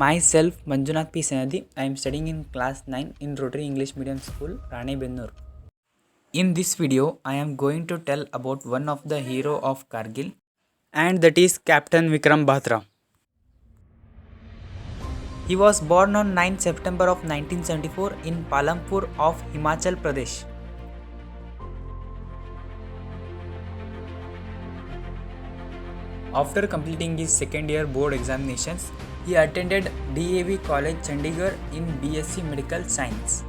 Myself, Manjunath P. Senadi. I am studying in class 9 in Rotary English Medium School, Ranebennur. In this video, I am going to tell about one of the hero of Kargil, and that is Captain Vikram Batra. He was born on 9 September of 1974 in Palampur of Himachal Pradesh. After completing his second year board examinations, he attended DAV College Chandigarh in BSc Medical Science.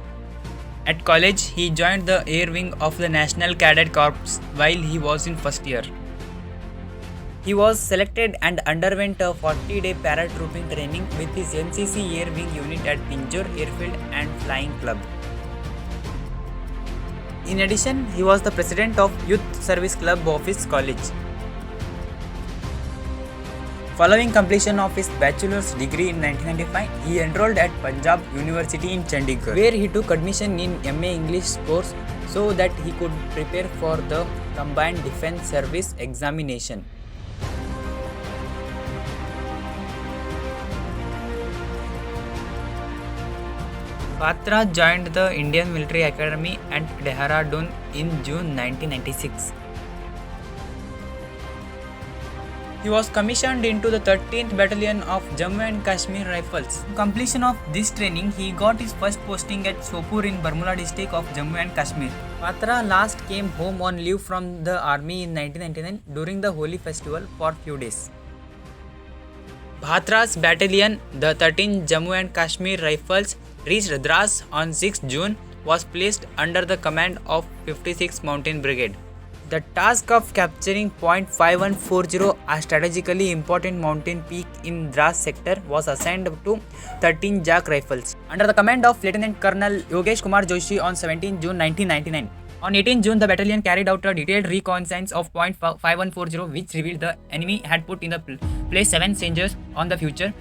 At college, he joined the Air Wing of the National Cadet Corps while he was in first year. He was selected and underwent a 40-day paratrooping training with his NCC Air Wing unit at Pinjore Airfield and Flying Club. In addition, he was the president of Youth Service Club of his college. Following completion of his bachelor's degree in 1995, he enrolled at Punjab University in Chandigarh, where he took admission in MA English course so that he could prepare for the Combined Defence Service examination. Batra joined the Indian Military Academy at Dehradun in June 1996. He was commissioned into the 13th Battalion of Jammu and Kashmir Rifles. On completion of this training, he got his first posting at Sopur in Baramulla district of Jammu and Kashmir. Batra last came home on leave from the army in 1999 during the Holi festival for few days. Batra's battalion, the 13th Jammu and Kashmir Rifles, reached Dras on 6 June, was placed under the command of 56th Mountain Brigade. The task of capturing Point 5140, a strategically important mountain peak in Dras sector, was assigned to 13 JAK Rifles under the command of Lieutenant Colonel Yogesh Kumar Joshi on 17 June 1999. On 18 June, the battalion carried out a detailed reconnaissance of Point 5140, which revealed the enemy had put in the place 7 strangers on the future,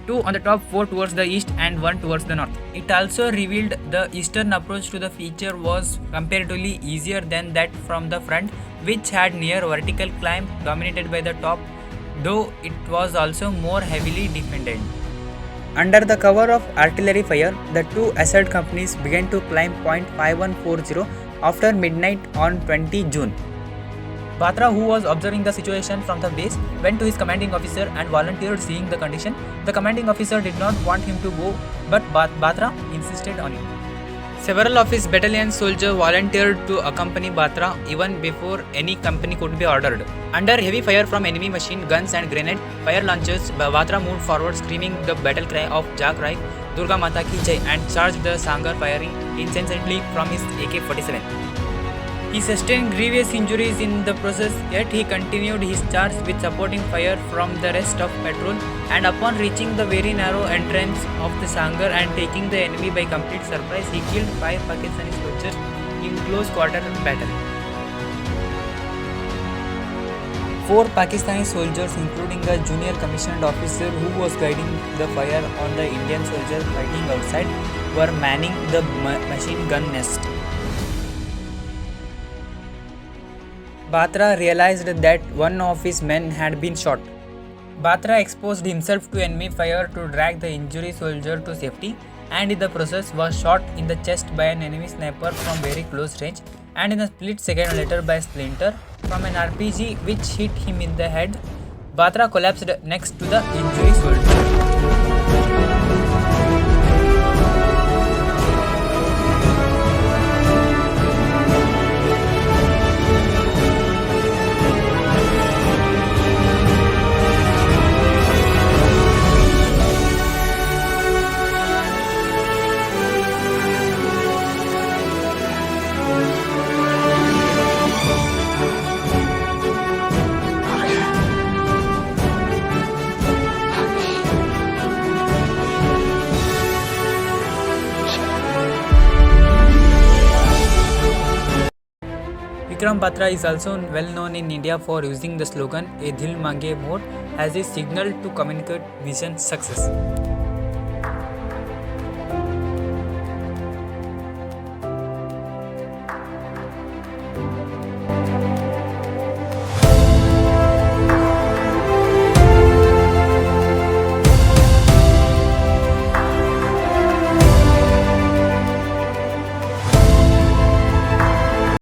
2 on the top, 4 towards the east and 1 towards the north. It also revealed the eastern approach to the feature was comparatively easier than that from the front, which had near vertical climb dominated by the top, though it was also more heavily defended. Under the cover of artillery fire, the two assault companies began to climb Point 5140 after midnight on 20 June. Batra, who was observing the situation from the base, went to his commanding officer and volunteered seeing the condition. The commanding officer did not want him to go, but Batra insisted on it. Several of his battalion soldiers volunteered to accompany Batra even before any company could be ordered. Under heavy fire from enemy machine guns and grenade fire launchers, Batra moved forward screaming the battle cry of Jak Rai, Durga Mata Ki Jai, and charged the Sangar firing incessantly from his AK-47. He sustained grievous injuries in the process, yet he continued his charge with supporting fire from the rest of patrol, and upon reaching the very narrow entrance of the Sangar and taking the enemy by complete surprise, he killed 5 Pakistani soldiers in close quarter battle. 4 Pakistani soldiers, including a junior commissioned officer who was guiding the fire on the Indian soldiers fighting outside, were manning the machine gun nest. Batra realized that one of his men had been shot. Batra exposed himself to enemy fire to drag the injured soldier to safety, and in the process was shot in the chest by an enemy sniper from very close range, and in a split second later by a splinter from an RPG which hit him in the head. Batra collapsed next to the injured soldier. Vikram Batra is also well known in India for using the slogan "A Dil Mange More" as a signal to communicate vision success.